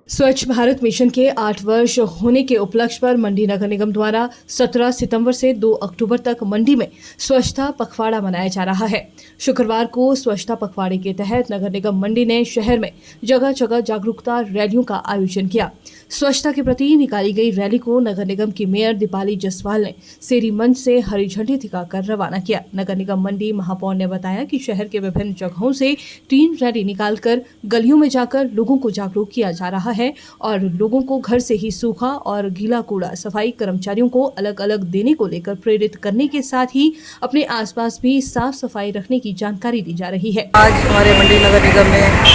स्वच्छ भारत मिशन के 8 वर्ष होने के उपलक्ष्य पर मंडी नगर निगम द्वारा 17 सितंबर से 2 अक्टूबर तक मंडी में स्वच्छता पखवाड़ा मनाया जा रहा है। शुक्रवार को स्वच्छता पखवाड़े के तहत नगर निगम मंडी ने शहर में जगह जगह जागरूकता रैलियों का आयोजन किया। स्वच्छता के प्रति निकाली गई रैली को नगर निगम की मेयर दीपाली जसवाल ने सेरी मंच से हरी झंडी दिखाकर रवाना किया। नगर निगम मंडी महापौर ने बताया कि शहर के विभिन्न जगहों से 3 रैली निकालकर गलियों में जाकर लोगों को जागरूक किया जा रहा है और लोगों को घर से ही सूखा और गीला कूड़ा सफाई कर्मचारियों को अलग अलग देने को लेकर प्रेरित करने के साथ ही अपने आसपास भी साफ सफाई रखने की जानकारी दी जा रही है। आज हमारे मंडी नगर निगम में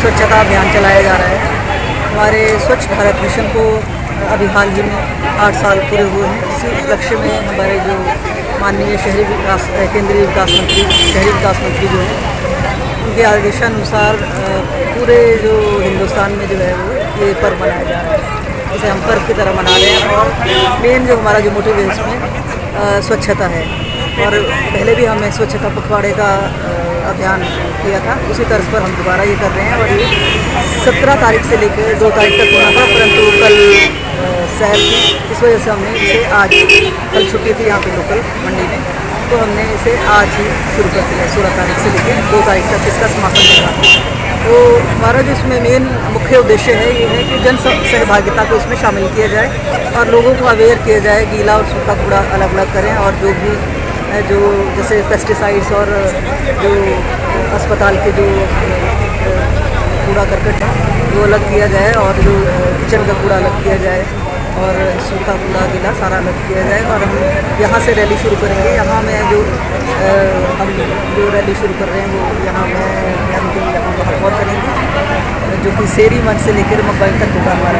स्वच्छता अभियान चलाया जा रहा है। हमारे स्वच्छ भारत मिशन को अभी हाल ही में 8 साल पूरे हुए हैं। इसी लक्ष्य में हमारे जो माननीय शहरी विकास केंद्रीय विकास मंत्री शहरी विकास मंत्री जो है उनके आदेशानुसार पूरे जो हिंदुस्तान में जो है वो ये पर्व मनाया जा रहा है। इसे हम पर्व की तरह मना रहे हैं और मेन जो हमारा जो मोटिव है इसमें स्वच्छता है। और पहले भी हमने स्वच्छता पखवाड़े का अभियान किया था, उसी तर्ज पर हम दोबारा ये कर रहे हैं। और ये 17 तारीख से लेकर 2 तारीख तक होना था, परंतु कल शहर की इस वजह से हमने इसे आज, कल छुट्टी थी यहाँ पे लोकल मंडी में, तो हमने इसे आज ही शुरू कर दिया। 16 तारीख से लेकर 2 तारीख तक इसका समापन होगा। तो हमारा जो इसमें मेन मुख्य उद्देश्य है ये है कि जन सहभागिता को इसमें शामिल किया जाए और लोगों को अवेयर किया जाए, गीला और सूखा कूड़ा अलग अलग करें और जो भी जो जैसे पेस्टिसाइड्स और जो अस्पताल के जो कूड़ा करकट है वो अलग किया जाए और जो किचन का कूड़ा अलग किया जाए और सूखा कूड़ा गीला सारा अलग किया जाए। और हम यहाँ से रैली शुरू करेंगे। यहाँ में हम जो रैली शुरू कर रहे हैं वो यहाँ और करेंगे, जो कि सेरी मंच से लेकर मुंबई तक होगा हमारा।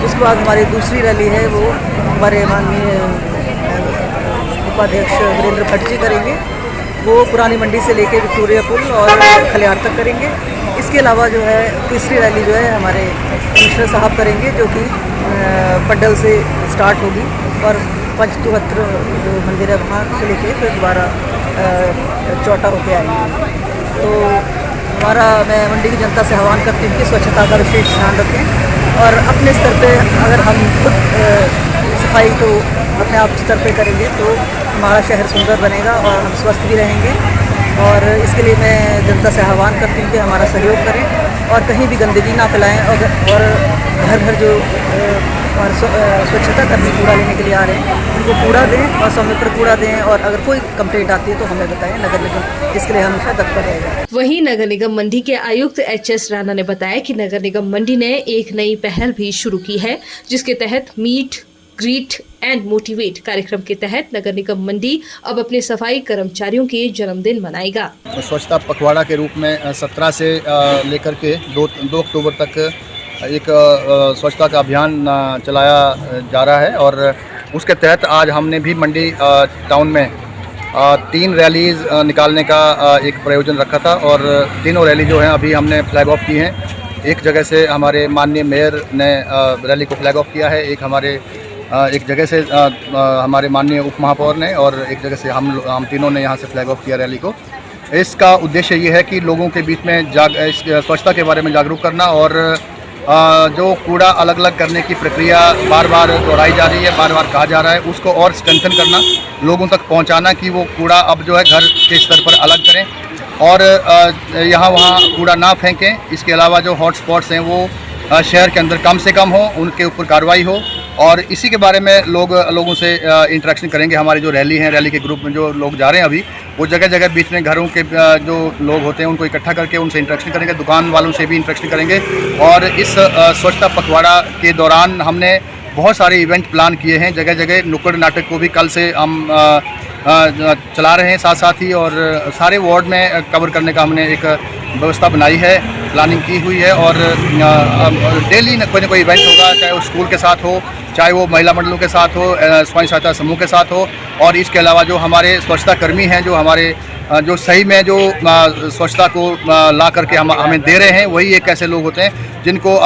उसके बाद हमारी दूसरी रैली है वो हमारे माननीय उपाध्यक्ष वीरेंद्र भट्ट जी करेंगे। वो पुरानी मंडी से लेकर विक्टोरिया पुल और खलियार तक करेंगे। इसके अलावा जो है तीसरी रैली जो है हमारे कमिश्नर साहब करेंगे, जो कि पड्डल से स्टार्ट होगी और पंचतुहत्र जो मंदिर है वहाँ से लेकर फिर दोबारा चौटा होके आएंगे। तो मैं मंडी की जनता से आह्वान करती हूँ कि स्वच्छता का विशेष ध्यान रखें और अपने स्तर पे अगर हम खुद सफाई तो अपने आप स्तर पे करेंगे तो हमारा शहर सुंदर बनेगा और हम स्वस्थ भी रहेंगे। और इसके लिए मैं जनता से आह्वान करती हूँ कि हमारा सहयोग करें और कहीं भी गंदगी ना फैलाएं और घर घर जो स्वच्छता कर्मी कूड़ा लेने के लिए आ रहे हैं उनको कूड़ा दें और समय पर कूड़ा दें। और अगर कोई कंप्लेंट आती है तो हमें बताएं, नगर निगम इसके लिए हमेशा तत्पर रहेगा। वहीं नगर निगम मंडी के आयुक्त HS राणा ने बताया कि नगर निगम मंडी ने एक नई पहल भी शुरू की है, जिसके तहत मीट ग्रीट एंड मोटिवेट कार्यक्रम के तहत नगर निगम मंडी अब अपने सफाई कर्मचारियों के जन्मदिन मनाएगा। स्वच्छता पखवाड़ा के रूप में 17 से लेकर के 2 अक्टूबर तक एक स्वच्छता का अभियान चलाया जा रहा है और उसके तहत आज हमने भी मंडी टाउन में 3 रैलीज निकालने का एक प्रयोजन रखा था और तीनों रैली जो हैं अभी हमने फ्लैग ऑफ की हैं। एक जगह से हमारे माननीय मेयर ने रैली को फ्लैग ऑफ किया है, एक जगह से हमारे माननीय उप महापौर ने और एक जगह से हम तीनों ने यहाँ से फ्लैग ऑफ किया रैली को। इसका उद्देश्य ये है कि लोगों के बीच में स्वच्छता के बारे में जागरूक करना और जो कूड़ा अलग अलग करने की प्रक्रिया बार बार दोहराई जा रही है, बार बार कहा जा रहा है, उसको और स्ट्रेंथन करना, लोगों तक पहुंचाना कि वो कूड़ा अब जो है घर के स्तर पर अलग करें और यहाँ वहाँ कूड़ा ना फेंकें। इसके अलावा जो हॉट स्पॉट्स हैं वो शहर के अंदर कम से कम हो, उनके ऊपर कार्रवाई हो और इसी के बारे में लोगों से इंटरेक्शन करेंगे। हमारी जो रैली है, रैली के ग्रुप में जो लोग जा रहे हैं अभी, वो जगह जगह बीच में घरों के जो लोग होते हैं उनको इकट्ठा करके उनसे इंटरेक्शन करेंगे, दुकान वालों से भी इंटरेक्शन करेंगे। और इस स्वच्छता पखवाड़ा के दौरान हमने बहुत सारे इवेंट प्लान किए हैं। जगह जगह नुक्कड़ नाटक को भी कल से हम चला रहे हैं साथ साथ ही, और सारे वार्ड में कवर करने का हमने एक व्यवस्था बनाई है, प्लानिंग की हुई है। और डेली कोई ना कोई इवेंट होगा, चाहे वो स्कूल के साथ हो, चाहे वो महिला मंडलों के साथ हो, स्वयं सहायता समूह के साथ हो। और इसके अलावा जो हमारे स्वच्छता कर्मी हैं, जो हमारे जो सही में जो स्वच्छता को ला करके हमें दे रहे हैं, वही एक ऐसे लोग होते हैं जिनको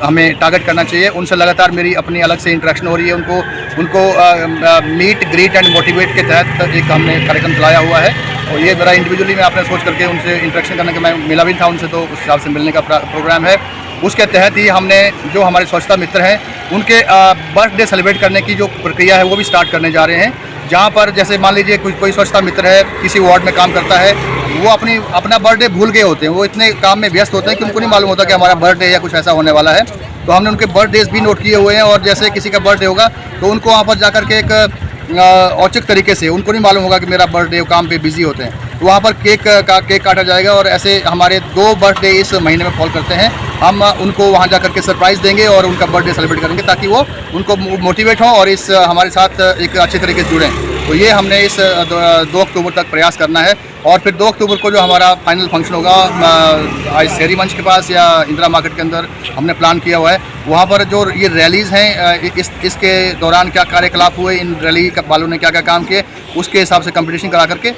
हमें टारगेट करना चाहिए। उनसे लगातार मेरी अपनी अलग से इंटरेक्शन हो रही है। उनको मीट ग्रीट एंड मोटिवेट के तहत एक हमने कार्यक्रम चलाया हुआ है और ये मेरा इंडिविजुअली मैं आपने सोच करके उनसे इंटरेक्शन करने का मैं मिला भी था उनसे, तो उस हिसाब से मिलने का प्रोग्राम है। उसके तहत ही हमने जो हमारे स्वच्छता मित्र हैं उनके बर्थडे सेलिब्रेट करने की जो प्रक्रिया है वो भी स्टार्ट करने जा रहे हैं। जहाँ पर जैसे मान लीजिए कोई स्वच्छता मित्र है, किसी वार्ड में काम करता है, वो अपना बर्थडे भूल गए होते हैं, वो इतने काम में व्यस्त होते हैं कि उनको नहीं मालूम होता कि हमारा बर्थडे या कुछ ऐसा होने वाला है। तो हमने उनके बर्थडेज भी नोट किए हुए हैं, और जैसे किसी का बर्थडे होगा तो उनको वहाँ पर जा कर के एक औचक तरीके से, उनको नहीं मालूम होगा कि मेरा बर्थडे, काम पे बिजी होते हैं, तो वहाँ पर केक काटा जाएगा। और ऐसे हमारे 2 बर्थडे इस महीने में फॉल करते हैं, हम उनको वहाँ जा कर के सरप्राइज़ देंगे और उनका बर्थडे सेलिब्रेट करेंगे ताकि वो उनको मोटिवेट हों और इस हमारे साथ एक अच्छे तरीके से जुड़ें। तो ये हमने इस 2 अक्टूबर तक प्रयास करना है। और फिर 2 अक्टूबर को जो हमारा फाइनल फंक्शन होगा आज शहरी मंच के पास या इंदिरा मार्केट के अंदर हमने प्लान किया हुआ है, वहाँ पर जो ये रैलीज़ हैं, इसके दौरान क्या कार्यकलाप हुए, इन रैली वालों ने क्या क्या काम किए, उसके हिसाब से कंपटीशन करा करके